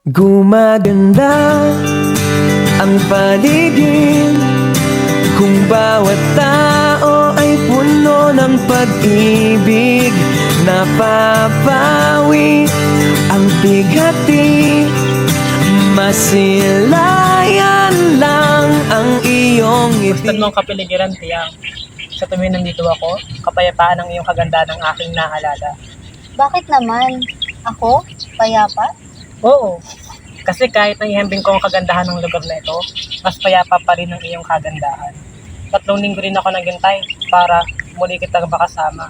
Gumaganda ang paligid kung bawat tao ay puno ng pag-ibig. Napapawi ang bigati, masilayan lang ang iyong Gusto ngiti. mong kapiligiran, Tiyang. Sa tuwing nandito ako, kapayapaan ang iyong kaganda ng aking naalala. Bakit naman? Ako? Payapa? Oo, kasi kahit naihambing ko ang kagandahan ng lugar na ito, mas payapa pa rin ang iyong kagandahan. 3 linggo rin ako naghintay para muli kitang makasama.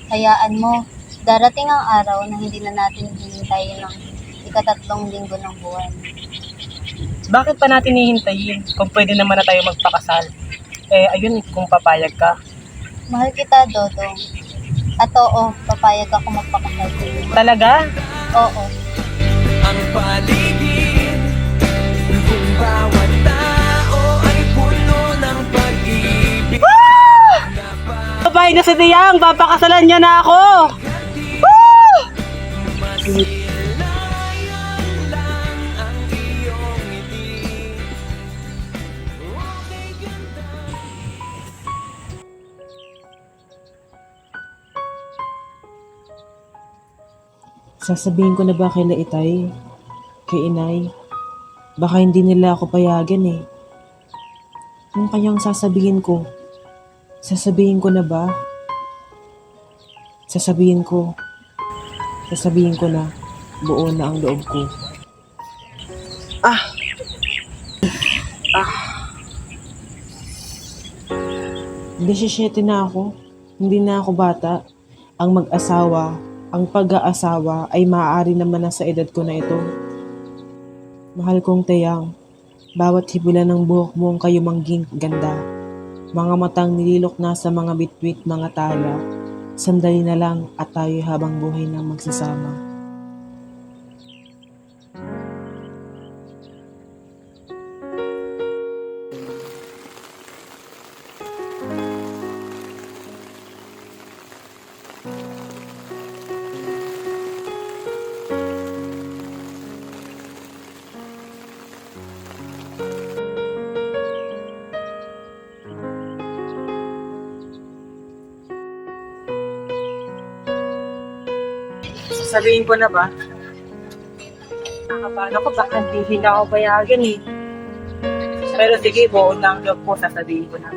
Hayaan mo. Darating ang araw na hindi na natin hihintayin ng ika-3 linggo ng buwan. Bakit pa natin hihintayin kung pwede naman na tayo magpakasal? Ayun, kung papayag ka. Mahal kita, Dodong. At oo, papayag ako magpakasal sa iyo. Talaga? Oo. Ang paligid kung bawat tao ay puno ng pag-ibig. Papayag na si Tiyang, papakasalan niya na ako! Masilayan lang ang iyong ngiti. Okay, ganda. Sasabihin ko na ba kay Itay, kay Inay? Baka hindi nila ako payagan eh. Ano kayang sasabihin ko? Sasabihin ko na ba? Sasabihin ko na buo na ang loob ko. 17 na ako. Hindi na ako bata. Ang mag-asawa, ang pag-aasawa ay maaari naman na sa edad ko na ito. Mahal kong Tiyang, bawat hibulan ng buhok mo ang kayumangging ganda. Mga matang nililok na sa mga bitwit, mga tala. Sandali na lang at tayo habang buhay na magsasama. Sasabihin ko na ba? Nakapano ko, baka hindi na ako payagan eh. Pero sige, buo na ang loob ko, sasabihin ko na.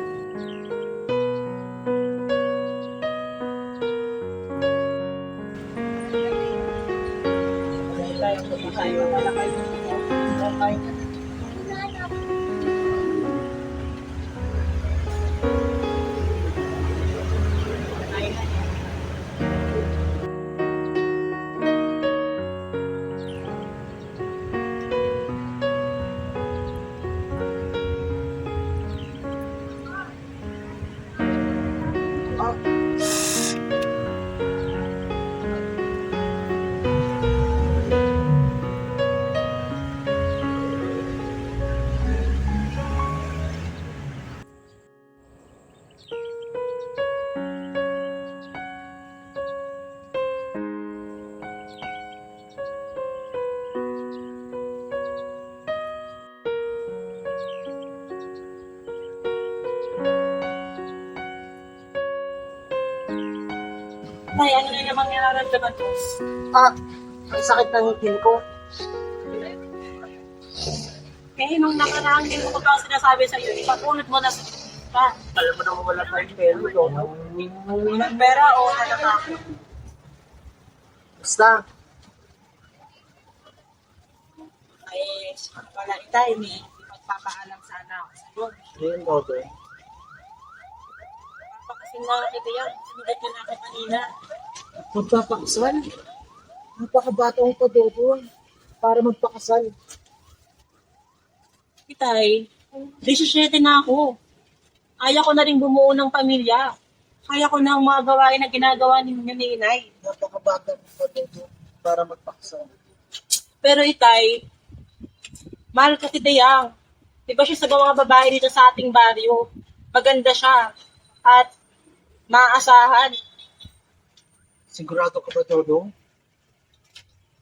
Tay, ano na namang nararamdaman ko? Ang sakit ng ngipin ko. Nung nakaraang din ko pa sinasabi sa iyo, ipag-unod mo na pa. Alam mo naman wala tayong pelo, no? Walang pera o natatakot? Basta. Ay, wala itay, may magpapaalam sana ako sa'yo. Ayun, okay. Papakasin na kita yan. Sinunod ko na ako kanina. Magpapakasal? Napakabata ko pa doon para magpakasal. Itay, 17 na ako. Kaya ko na rin bumuo ng pamilya. Kaya ko na ang mga gawain na ginagawa ninyo ni Inay. Napakabata ko pa doon para magpakasal. Pero Itay, mahal ka si Dayang. Di ba siya sa mga babae dito sa ating baryo? Maganda siya. At maaasahan. Sigurado ka ba, Dodong?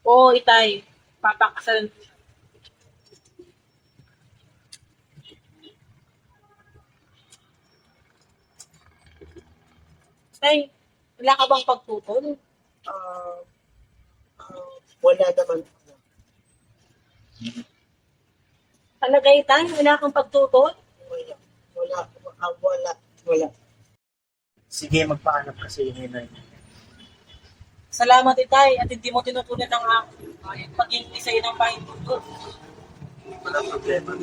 Oo, Itay. Papakasalan Tay, wala ka bang pagtutol? Ah, wala naman. Talagay, tay, wala kang pagtutol? Wala. Wala. Sige, magpaalam kasi yung inay. Salamat, Itay, at hindi mo tinutunan ang paging isay ng pahintulot. Wala problema.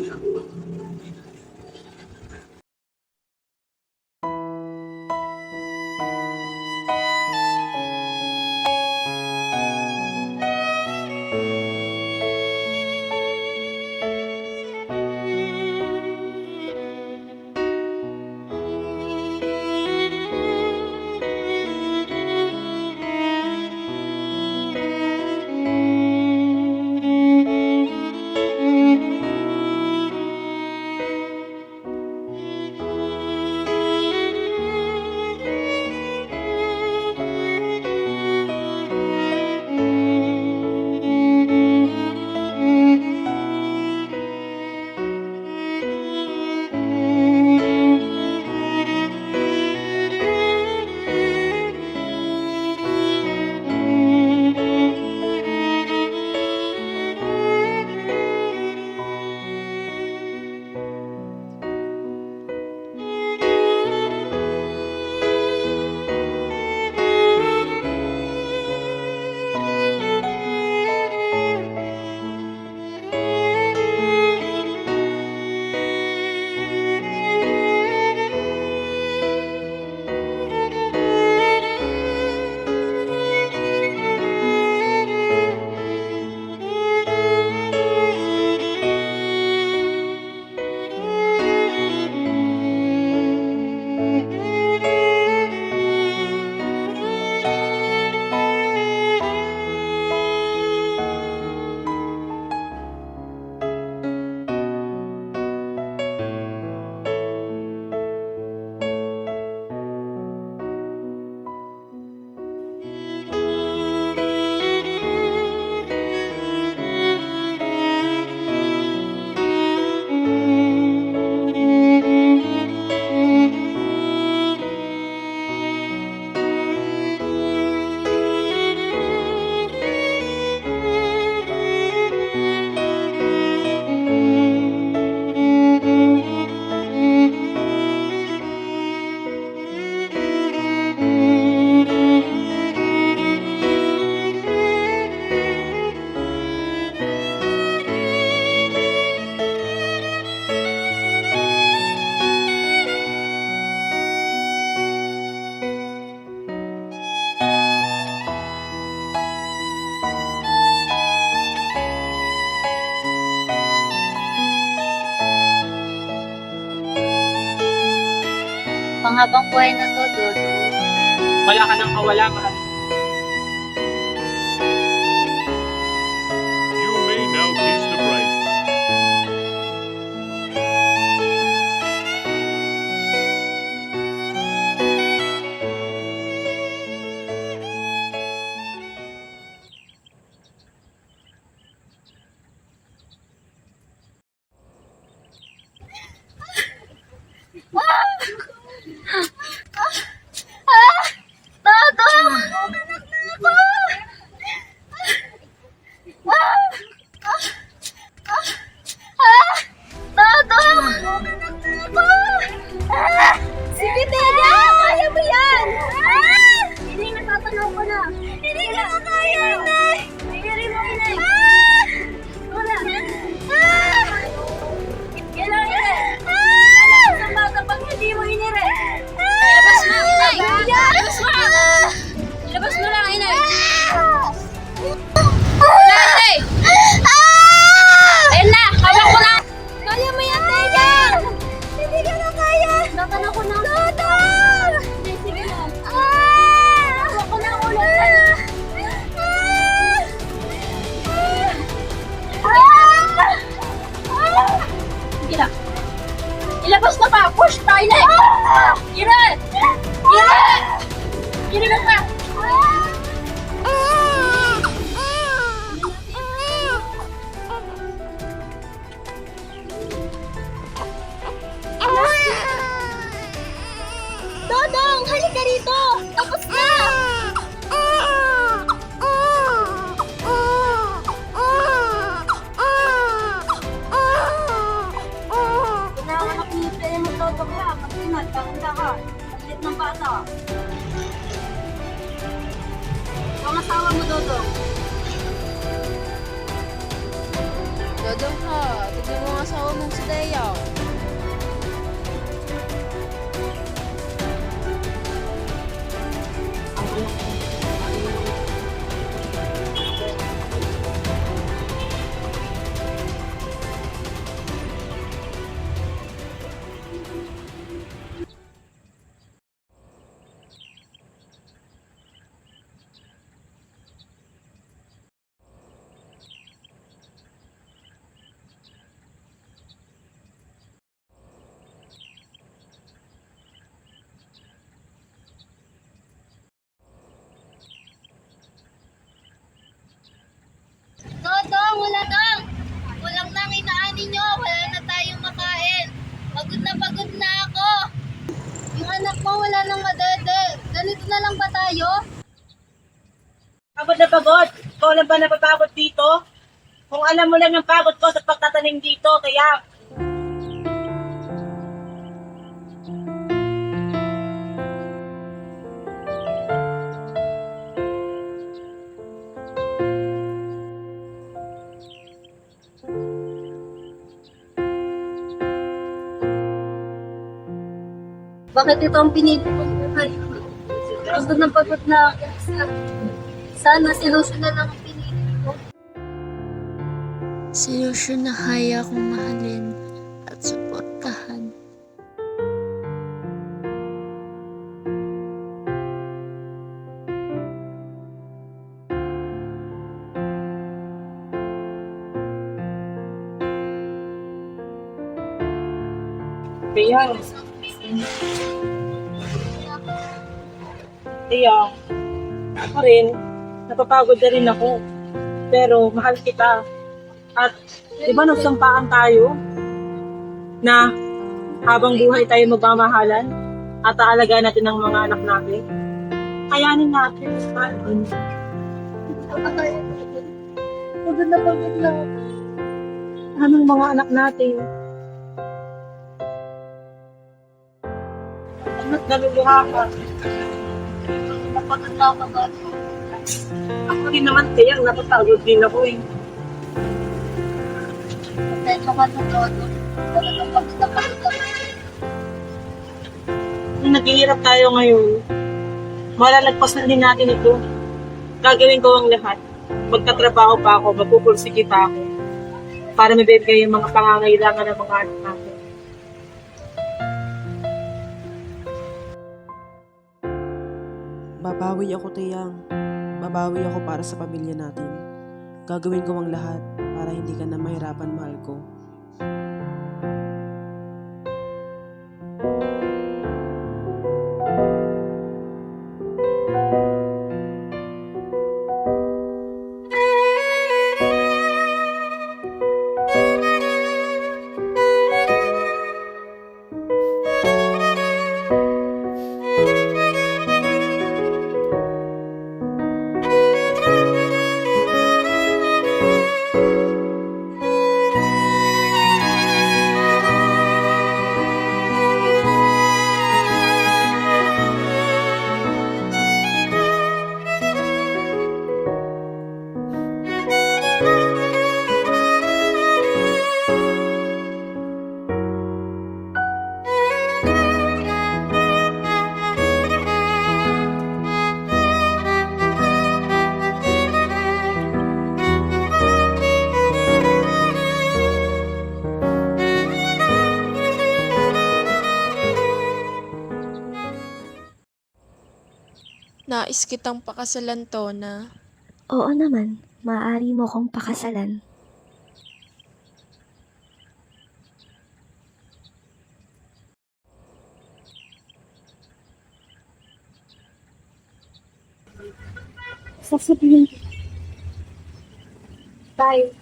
Panghabang buhay na to, Dodo. Wala ka nang kawala, mahal. You may now kiss the bride. Dodo! Dodo! Sige, Tega! Kaya mo yan! Hindi, natatanaw ko na. Hindi ka na kaya, Inay! Hindi mo, Inay! Wala! Kailangan, Inay! Sa bata pag hindi mo inire! Ilabas mo, Inay! Ilabas mo! Ilabas mo lang, Inay! Inay! Ayun na! Hawak ko na! Kaya mo yan, Tega! Hindi ka na kaya! Natanaw ko na! Tutol! Sige na! Hawak ko na ulit! Dodong ha, tignan mo nga sa mong si Dea. Totong, wala tong. Kulang na ang inaan ninyo. Wala na tayong makain. Pagod na ako. Yung anak mo wala nang madede. Ganito na lang ba tayo? Pagod na pagod. Ikaw lang ba napapagod dito? Kung alam mo lang yung pagod ko sa pagtatanim dito, kaya... Bakit ito ang pinili kong buhay? Pagod na pagod na ako. Sana silusyon na lang ang pinili ko. Silusyon na kaya kong mahalin at suportahan. Kaya... Kaya... Ako rin, napapagod na rin ako. Pero mahal kita. At di ba nagsampaan tayo na habang buhay tayo magmamahalan at aalagaan natin ang mga anak natin? Kayanin natin. Pagod na pagod na. Anong mga anak natin? At naluluha ka. Napagod na ako ba? Ako rin naman kaya napapagod din ako eh. Pasensya ka na todo. Talagang pagod na pagod ako. Nung naghihirap tayo ngayon, malalagpas na din natin ito. Gagawin ko ang lahat. Magtatrabaho pa ako, magpupursige pa ako. Para mabibigay yung mga pangangailangan ng mga anak natin. Babawi ako, Tiyang. Babawi ako para sa pamilya natin. Gagawin ko ang lahat para hindi ka na mahirapan, mahal ko. Nais kitang pakasalan, Tona. Oo naman, maaari mo kong pakasalan. Sasabihin ko. Bye.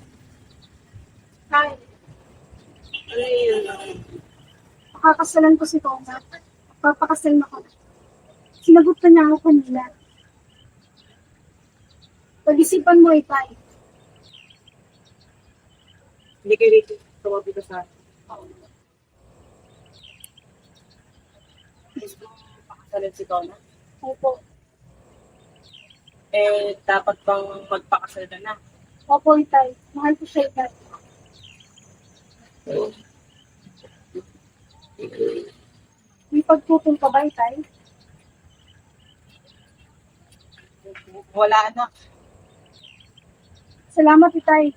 Hi. Ano yun? Pakakasalan ko si Tona. Papakasalan ako. Sinagot na niya ako kanila. Pag-isipan mo, Itay. Hindi kayo dito. Tumabi ka sa akin. Gusto mo pakasalan si Tona? Opo. dapat bang magpakasal ka na? Opo, Itay. Mahal ko siya, Itay. May pagtutol ka ba, Itay? Wala na. Salamat, Itay.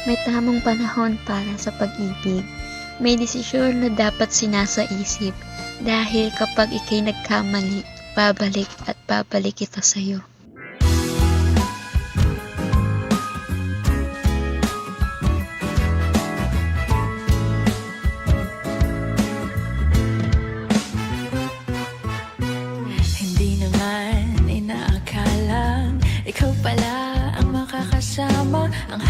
May tamang panahon para sa pag-ibig. May desisyon na dapat sinasaisip dahil kapag ikay nagkamali, babalik at babalik ito sa'yo. Hindi naman inaakalang ikaw pala ang makakasama ang